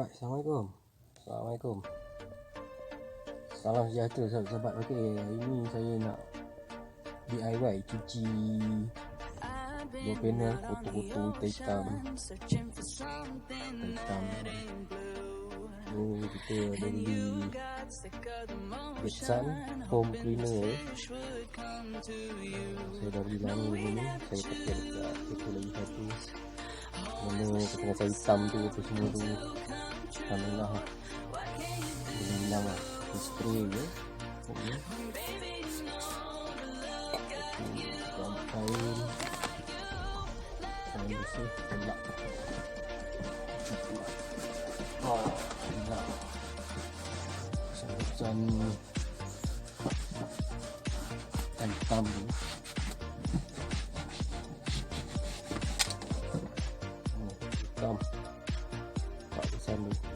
Alright, Assalamualaikum. Assalamualaikum. Salam sejahtera sahabat-sahabat. Okey, hari ni saya nak DIY cuci dua panel kotor-kotor hitam. Ni kita ada beli Epson foam cleaner. Saya dah beli lama ni. Saya pakai dekat itu lagi satu. Mana kata-kata hitam tu apa semua tu. Alhamdulillah boleh hilang lah. Spray je. Okay. Kain bersih gelap. Gelap. Macam hitam ni. Hitam. Tak besar ni.